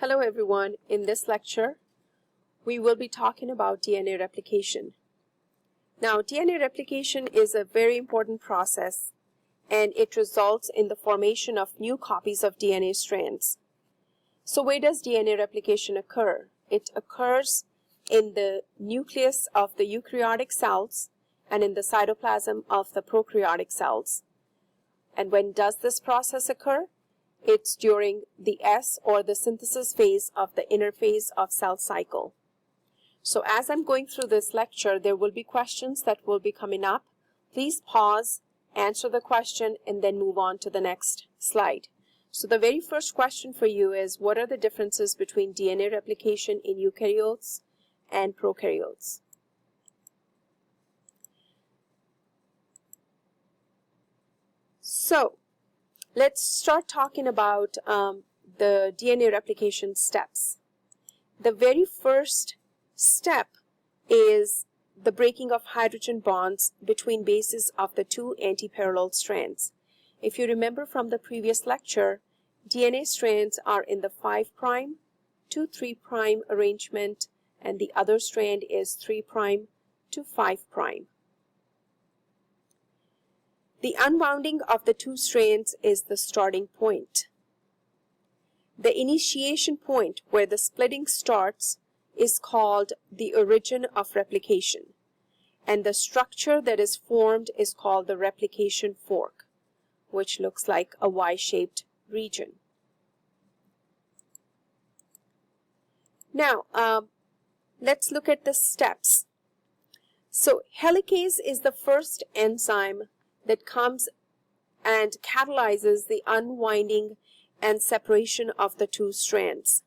Hello everyone. In this lecture, we will be talking about DNA replication. Now, DNA replication is a very important process and it results in the formation of new copies of DNA strands. So where does DNA replication occur? It occurs in the nucleus of the eukaryotic cells and in the cytoplasm of the prokaryotic cells. And when does this process occur? It's during the S or the synthesis phase of the interphase of cell cycle. So as I'm going through this lecture, there will be questions that will be coming up. Please pause, answer the question, and then move on to the next slide. So the very first question for you is, what are the differences between DNA replication in eukaryotes and prokaryotes? So let's start talking about the DNA replication steps. The very first step is the breaking of hydrogen bonds between bases of the two antiparallel strands. If you remember from the previous lecture, DNA strands are in the 5' to 3' arrangement, and the other strand is 3' to 5'. The unwounding of the two strands is the starting point. The initiation point where the splitting starts is called the origin of replication, and the structure that is formed is called the replication fork, which looks like a Y-shaped region. Now, let's look at the steps. So helicase is the first enzyme that comes and catalyzes the unwinding and separation of the two strands.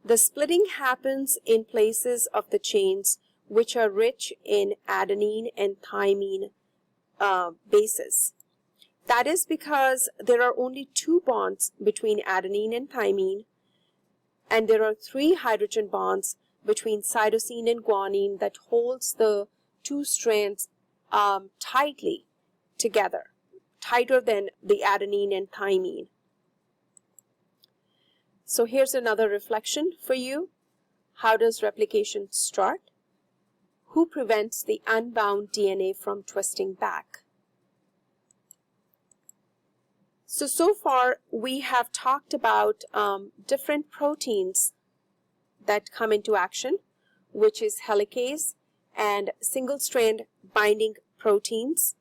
The splitting happens in places of the chains which are rich in adenine and thymine bases. That is because there are only 2 bonds between adenine and thymine, and there are 3 hydrogen bonds between cytosine and guanine that holds the 2 strands tightly together, tighter than the adenine and thymine. So here's another reflection for you. How does replication start? Who prevents the unbound DNA from twisting back? So far we have talked about different proteins that come into action, which is helicase and single-strand binding proteins,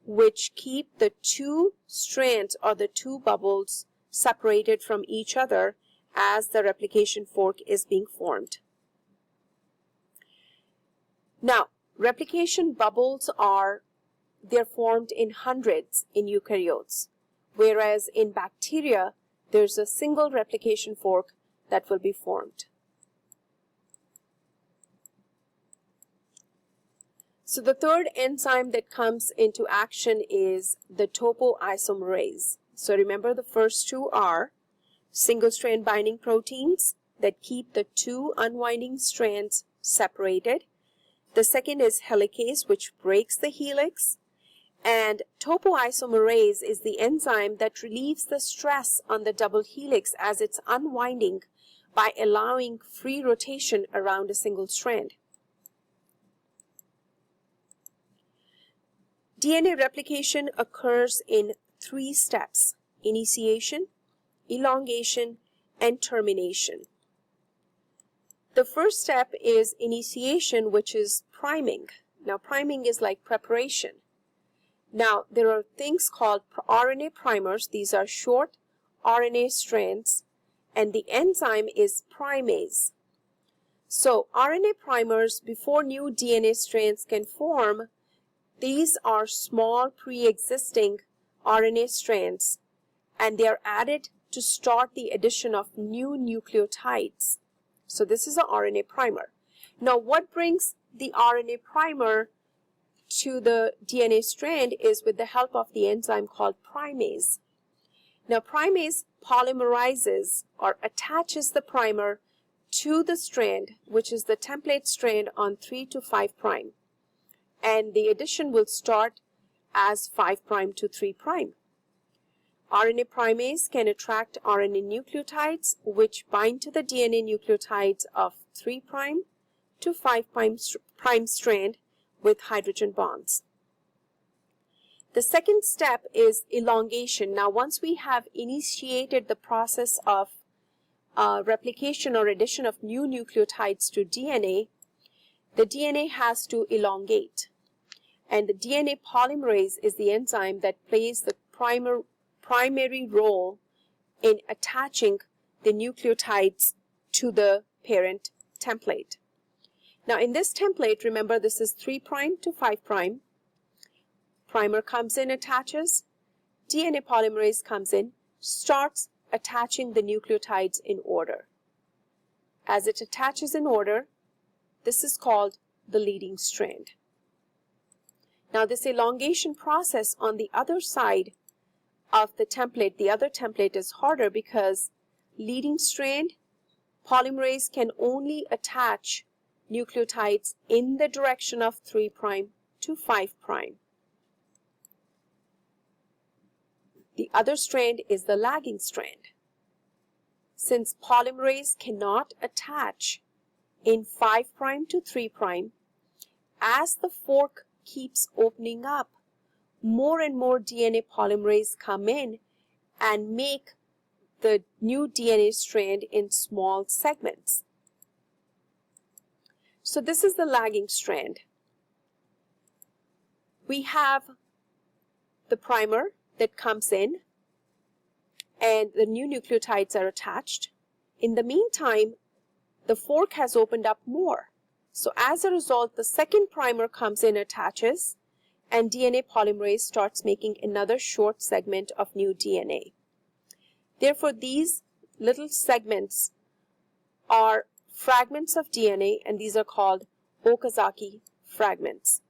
which keep the 2 strands or the 2 bubbles separated from each other as the replication fork is being formed. Now, replication bubbles they're formed in hundreds in eukaryotes, whereas in bacteria, there's a single replication fork that will be formed. So the third enzyme that comes into action is the topoisomerase. So remember, the first 2 are single-strand binding proteins that keep the 2 unwinding strands separated. The second is helicase, which breaks the helix. And topoisomerase is the enzyme that relieves the stress on the double helix as it's unwinding by allowing free rotation around a single strand. DNA replication occurs in 3 steps: initiation, elongation, and termination. The first step is initiation, which is priming. Now, priming is like preparation. Now, there are things called RNA primers. These are short RNA strands, and the enzyme is primase. So, RNA primers, before new DNA strands can form, these are small pre-existing RNA strands, and they are added to start the addition of new nucleotides. So this is an RNA primer. Now, what brings the RNA primer to the DNA strand is with the help of the enzyme called primase. Now, primase polymerizes or attaches the primer to the strand, which is the template strand on 3' to 5', and the addition will start as 5' to 3'. RNA primase can attract RNA nucleotides which bind to the DNA nucleotides of 3' to 5' strand with hydrogen bonds. The second step is elongation. Now, once we have initiated the process of replication or addition of new nucleotides to DNA, the DNA has to elongate. And the DNA polymerase is the enzyme that plays the primary role in attaching the nucleotides to the parent template. Now, in this template, remember this is 3' to 5'. Primer comes in, attaches. DNA polymerase comes in, starts attaching the nucleotides in order. As it attaches in order, this is called the leading strand. Now, this elongation process on the other side of the template, the other template is harder because leading strand polymerase can only attach nucleotides in the direction of 3' to 5'. The other strand is the lagging strand. Since polymerase cannot attach in 5' to 3', as the fork keeps opening up, more and more DNA polymerase come in and make the new DNA strand in small segments. So this is the lagging strand. We have the primer that comes in and the new nucleotides are attached. In the meantime, the fork has opened up more. So as a result, the second primer comes in, attaches, and DNA polymerase starts making another short segment of new DNA. Therefore, these little segments are fragments of DNA, and these are called Okazaki fragments.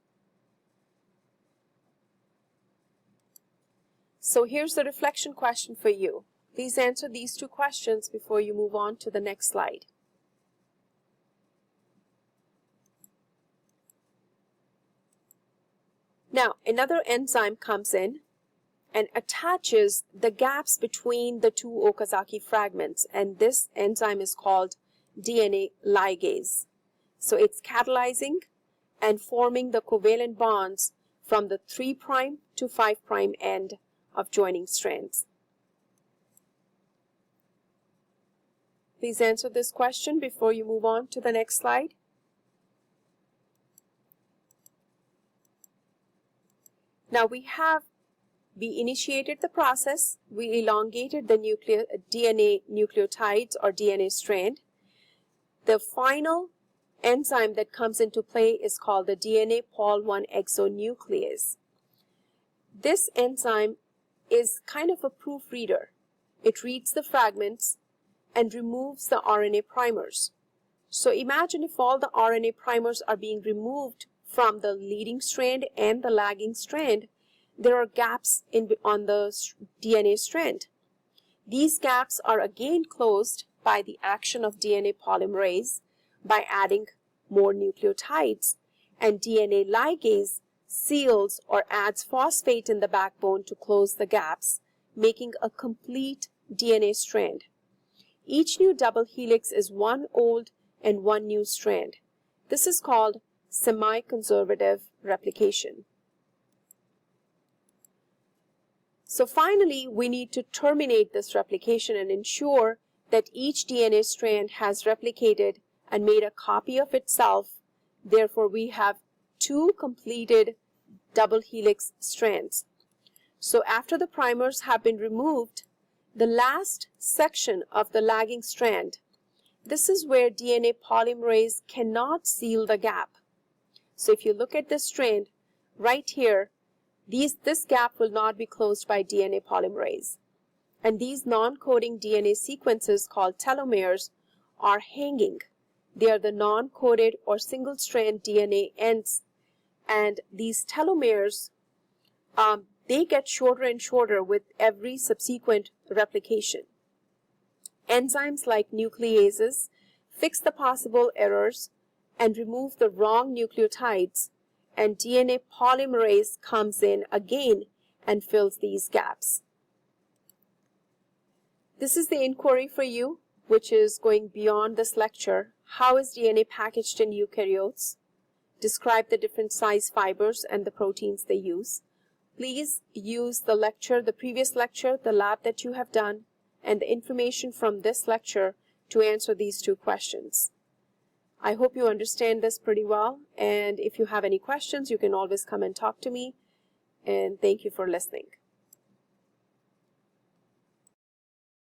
So here's the reflection question for you. Please answer these two questions before you move on to the next slide. Now, another enzyme comes in and attaches the gaps between the two Okazaki fragments, and this enzyme is called DNA ligase. So it's catalyzing and forming the covalent bonds from the 3' to 5' end of joining strands. Please answer this question before you move on to the next slide. Now we initiated the process, we elongated the DNA nucleotides or DNA strand. The final enzyme that comes into play is called the DNA Pol I exonuclease. This enzyme is kind of a proofreader. It reads the fragments and removes the RNA primers. So imagine if all the RNA primers are being removed from the leading strand and the lagging strand, there are gaps on the DNA strand. These gaps are again closed by the action of DNA polymerase by adding more nucleotides, and DNA ligase seals or adds phosphate in the backbone to close the gaps, making a complete DNA strand. Each new double helix is one old and one new strand. This is called semi-conservative replication. So finally, we need to terminate this replication and ensure that each DNA strand has replicated and made a copy of itself. Therefore, we have two completed double helix strands. So after the primers have been removed, the last section of the lagging strand, this is where DNA polymerase cannot seal the gap. So if you look at this strand right here, this gap will not be closed by DNA polymerase. And these non-coding DNA sequences called telomeres are hanging. They are the non-coded or single-strand DNA ends. And these telomeres, they get shorter and shorter with every subsequent replication. Enzymes like nucleases fix the possible errors and remove the wrong nucleotides, and DNA polymerase comes in again and fills these gaps. This is the inquiry for you, which is going beyond this lecture. How is DNA packaged in eukaryotes? Describe the different size fibers and the proteins they use. Please use the previous lecture, the lab that you have done, and the information from this lecture to answer these two questions. I hope you understand this pretty well, and if you have any questions, you can always come and talk to me, and thank you for listening.